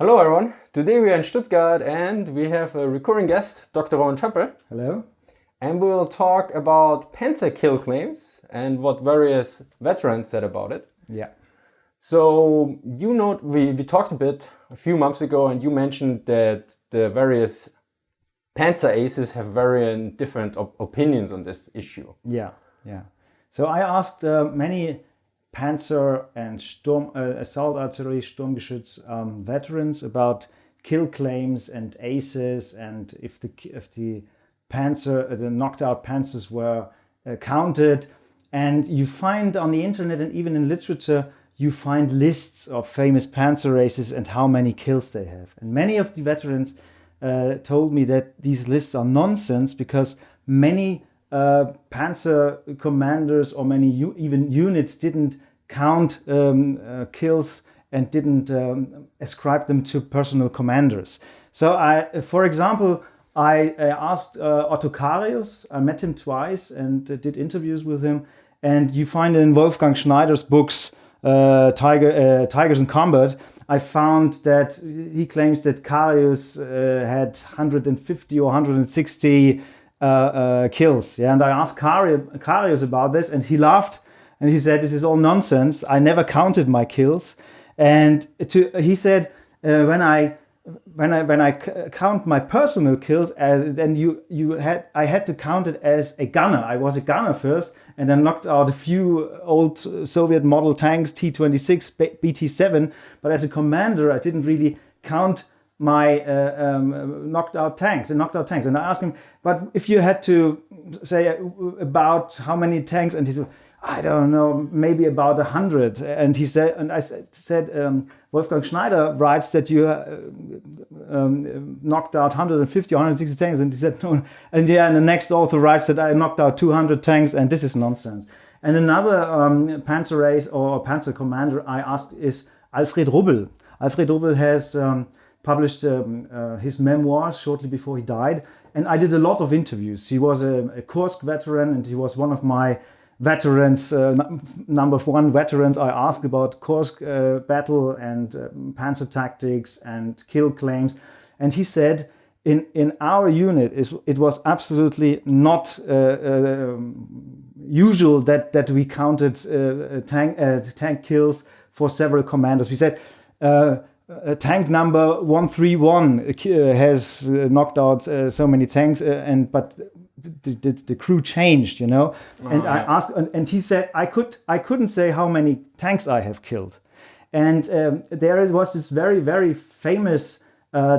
Hello everyone, today we are in Stuttgart and we have a recurring guest, Dr. Töppel. Hello. And we'll talk about Panzer kill claims and what various veterans said about it. Yeah. So, we talked a bit a few months ago and you mentioned that the various Panzer Aces have very different opinions on this issue. Yeah. So I asked many Panzer and assault artillery Sturmgeschütz veterans about kill claims and aces, and if the knocked out Panzers were counted. And you find on the internet and even in literature, you find lists of famous Panzer Aces and how many kills they have. And many of the veterans told me that these lists are nonsense because many Panzer commanders or many even units didn't count kills and didn't ascribe them to personal commanders. So for example, I asked Otto Carius. I met him twice and did interviews with him. And you find in Wolfgang Schneider's books, Tigers in Combat, I found that he claims that Carius had 150 or 160 kills. Yeah, and I asked Carius about this, and he laughed and he said, "This is all nonsense. I never counted my kills." And he said, "When I count my personal kills, then I had to count it as a gunner. I was a gunner first, and then knocked out a few old Soviet model tanks, T-26, BT-7. But as a commander, I didn't really count my knocked out tanks. And I asked him, but if you had to say about how many tanks, and he said, I don't know, maybe about 100. And he said, and I said, Wolfgang Schneider writes that you knocked out 150 or 160 tanks. And he said, no. And the next author writes that I knocked out 200 tanks, and this is nonsense. And another Panzer Ace or Panzer commander I asked is Alfred Rubbel. Alfred Rubbel has published his memoirs shortly before he died. And I did a lot of interviews. He was a Kursk veteran, and he was one of my veterans, number one veterans. I asked about Kursk battle and Panzer Tactics and kill claims. And he said, in our unit, it was absolutely not usual that we counted tank kills for several commanders. We said, tank number 131 has knocked out so many tanks, but the crew changed, you know. And I asked, and he said, I couldn't say how many tanks I have killed. And was this very, very famous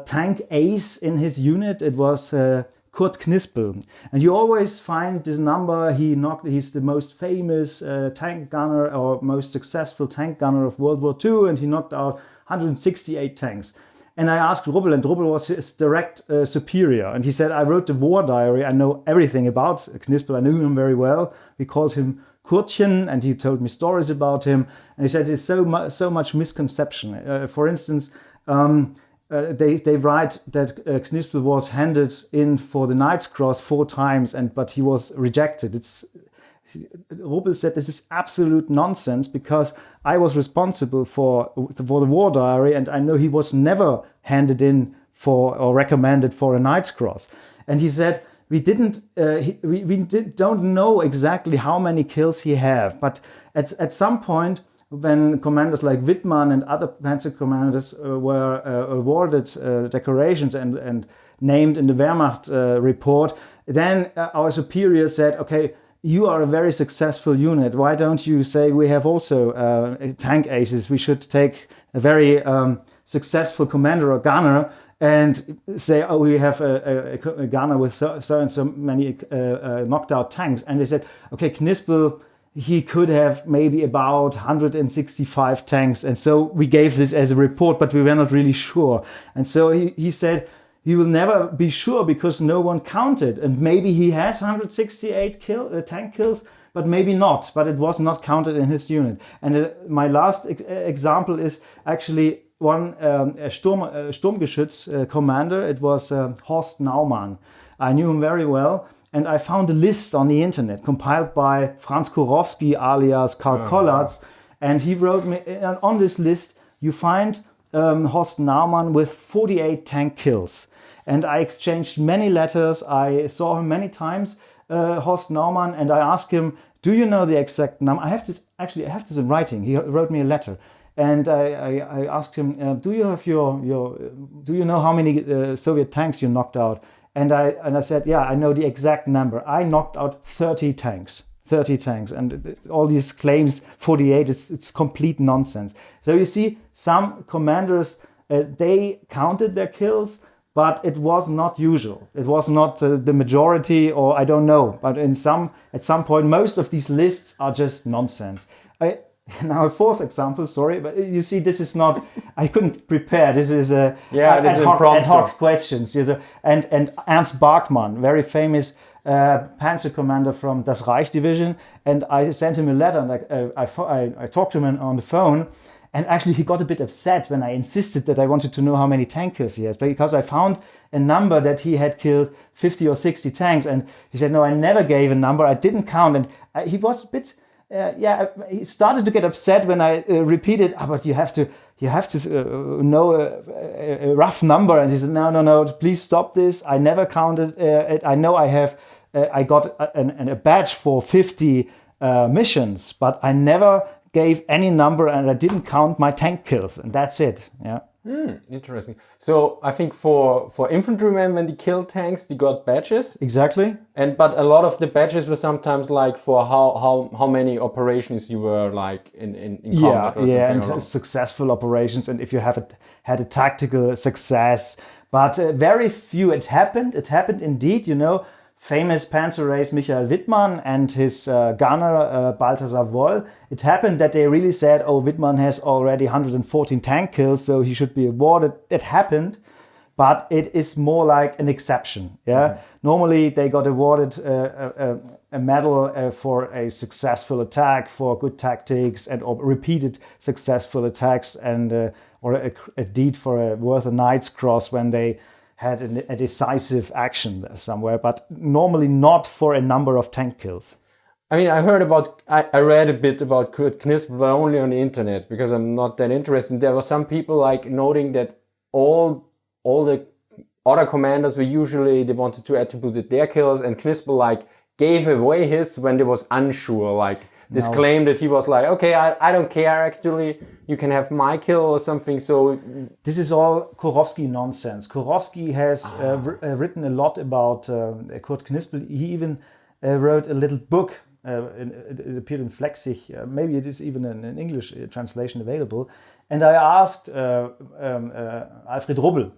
tank ace in his unit. It was Kurt Knispel. And you always find this number. He's the most famous tank gunner or most successful tank gunner of World War II, and he knocked out 168 tanks. And I asked Rubbel, and Rubbel was his direct superior. And he said, I wrote the war diary. I know everything about Knispel. I knew him very well. We called him Kurtchen, and he told me stories about him. And he said, there's so much misconception. For instance, they write that Knispel was handed in for the Knight's Cross 4 times, but he was rejected. Rubbel said this is absolute nonsense because I was responsible for the war diary, and I know he was never handed in for or recommended for a Knight's Cross. And he said we don't know exactly how many kills he have, but at some point when commanders like Wittmann and other Panzer commanders were awarded decorations and named in the Wehrmacht report, then our superior said, okay, you are a very successful unit. Why don't you say we have also tank aces? We should take a very successful commander or gunner and say, oh, we have a gunner with so and so many knocked out tanks. And they said, okay, Knispel, he could have maybe about 165 tanks. And so we gave this as a report, but we were not really sure. And so he said, you will never be sure because no one counted. And maybe he has 168 tank kills, but maybe not. But it was not counted in his unit. And my last example is actually one Sturmgeschütz commander. It was Horst Naumann. I knew him very well. And I found a list on the internet compiled by Franz Kurowski alias Karl Kollatz. And he wrote me, on this list, you find Horst Naumann with 48 tank kills. And I exchanged many letters. I saw him many times, Horst Naumann, and I asked him, do you know the exact number? I have this in writing. He wrote me a letter. And I asked him, do you have do you know how many Soviet tanks you knocked out? And I said, yeah, I know the exact number. I knocked out 30 tanks. 30 tanks, and all these claims 48, it's complete nonsense. So you see, some commanders, they counted their kills, but it was not usual. It was not the majority, or I don't know. But at some point, most of these lists are just nonsense. Now a fourth example, sorry, but you see, this is not, I couldn't prepare. This is ad hoc questions. And Ernst Barkmann, very famous Panzer commander from Das Reich division, and I sent him a letter, and I talked to him on the phone, and actually he got a bit upset when I insisted that I wanted to know how many tank kills he has, because I found a number that he had killed 50 or 60 tanks, and he said, no, I never gave a number, I didn't count, and he was a bit, he started to get upset when I repeated, but you have to know a rough number, and he said, no, please stop this, I never counted it, I know I got a badge for 50 missions, but I never gave any number, and I didn't count my tank kills, and that's it. Yeah. Interesting. So I think for infantrymen, when they killed tanks, they got badges. Exactly. But a lot of the badges were sometimes like for how many operations you were like in combat or something. Yeah, and successful operations, and if you had a tactical success. But very few. It happened indeed. Famous Panzer Ace Michael Wittmann and his gunner Balthasar Woll. It happened that they really said, oh, Wittmann has already 114 tank kills, so he should be awarded. That happened, but it is more like an exception. Yeah, okay. Normally they got awarded a medal for a successful attack, for good tactics, and or repeated successful attacks, and or a deed for worth a Knight's Cross when they had a decisive action somewhere, but normally not for a number of tank kills. I mean, I read a bit about Kurt Knispel, but only on the internet, because I'm not that interested. There were some people like noting that all the other commanders were usually, they wanted to attribute their kills, and Knispel like gave away his when they was unsure, like this claim that he was like, okay, I don't care actually, you can have my kill or something. So this is all Kurowski nonsense. Kurowski has written a lot about Kurt Knispel. He even wrote a little book. It appeared in Flexig. Maybe it is even an English translation available. And I asked Alfred Rubbel,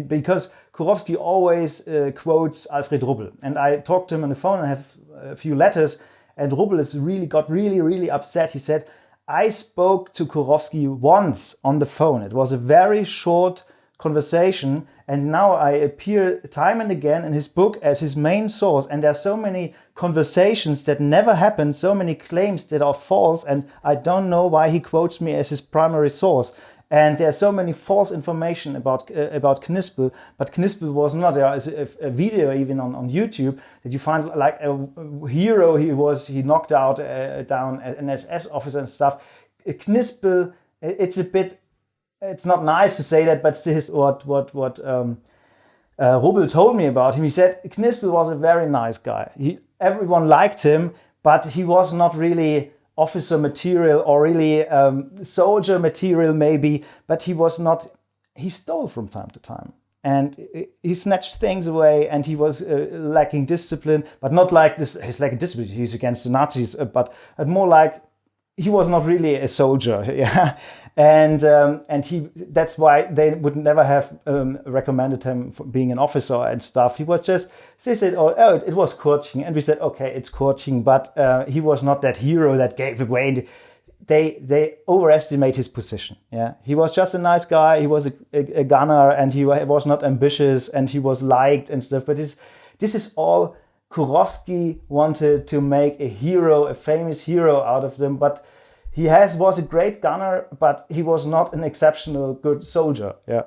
because Kurowski always quotes Alfred Rubbel. And I talked to him on the phone. I have a few letters. And Rubbel got really upset. He said, I spoke to Kurowski once on the phone. It was a very short conversation, and now I appear time and again in his book as his main source. And there are so many conversations that never happened, so many claims that are false, and I don't know why he quotes me as his primary source. And there's so many false information about Knispel, but Knispel was not. There is a video even on YouTube that you find like a hero. He knocked out down an SS officer and stuff. Knispel, it's not nice to say that, but this is what Rubbel told me about him. He said Knispel was a very nice guy. Everyone liked him, but he was not really officer material or really soldier material maybe, but he was not, he stole from time to time. And he snatched things away, and he was lacking discipline, but not like this, he's lacking discipline, he's against the Nazis, but more like he was not really a soldier, yeah. And that's why they would never have recommended him for being an officer and stuff. He was just, they said, oh, it was Kurtchen, and we said, okay, it's Kurtchen, but he was not that hero that gave away. They overestimate his position. Yeah, he was just a nice guy. He was a gunner, and he was not ambitious, and he was liked and stuff. But this is all Kurowski wanted to make a hero, a famous hero out of them, but he was a great gunner, but he was not an exceptional good soldier. Yeah.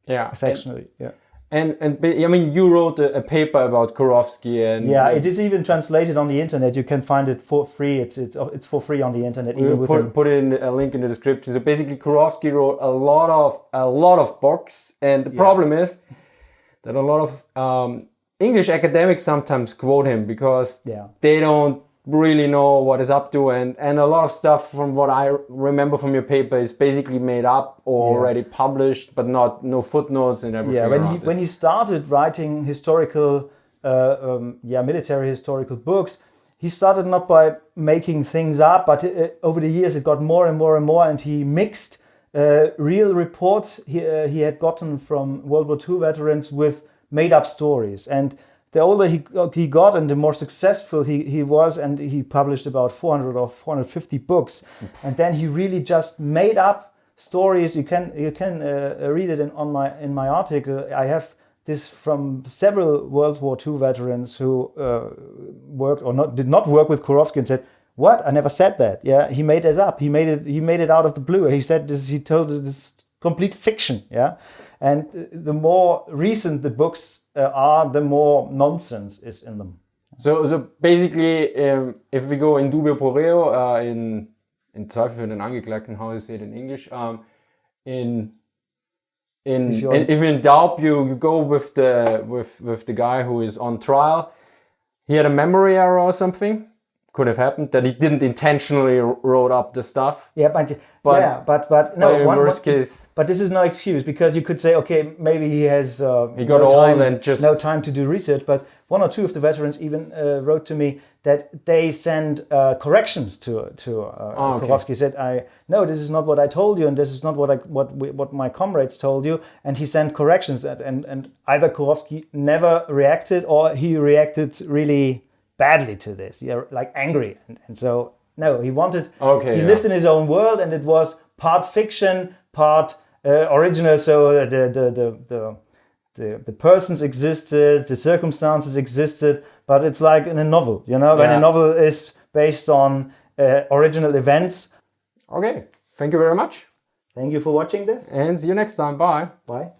Yeah. Exceptionally. Yeah. And I mean, you wrote a paper about Kurowski, and Yeah, it is even translated on the internet. You can find it for free. It's for free on the internet. we'll Even put in a link in the description. So basically, Kurowski wrote a lot of books, and the problem is that a lot of English academics sometimes quote him because they don't really know what is up to, and a lot of stuff from what I remember from your paper is basically made up or already published, but no footnotes and everything. Yeah, when he started writing historical, military historical books, he started not by making things up, but over the years it got more and more and more, and he mixed real reports he had gotten from World War II veterans with made up stories. And the older he got and the more successful he was, and he published about 400 or 450 books. And then he really just made up stories. You can read it in my article. I have this from several World War II veterans who worked or did not work with Kurowski and said, "What? I never said that." Yeah, he made this up. He made it out of the blue. He said this. He told it this complete fiction. Yeah, and the more recent the books are, the more nonsense is in them. So basically, if we go in dubio pro reo, in Zweifel für den Angeklagten, how you say it in English, if in doubt, you go with the guy who is on trial. He had a memory error or something. Could have happened that he didn't intentionally wrote up the stuff. Yeah, but no. In worst case, but this is no excuse, because you could say, okay, maybe he has he got old and just no time to do research. But one or two of the veterans even wrote to me that they send corrections to Kurowski. Said, "No, this is not what I told you, and this is not what my comrades told you." And he sent corrections, and either Kurowski never reacted, or he reacted really badly to this, like angry, and so no, he wanted. He lived in his own world, and it was part fiction, part original. So the persons existed, the circumstances existed, but it's like in a novel, when a novel is based on original events. Okay, thank you very much. Thank you for watching this, and see you next time. Bye. Bye.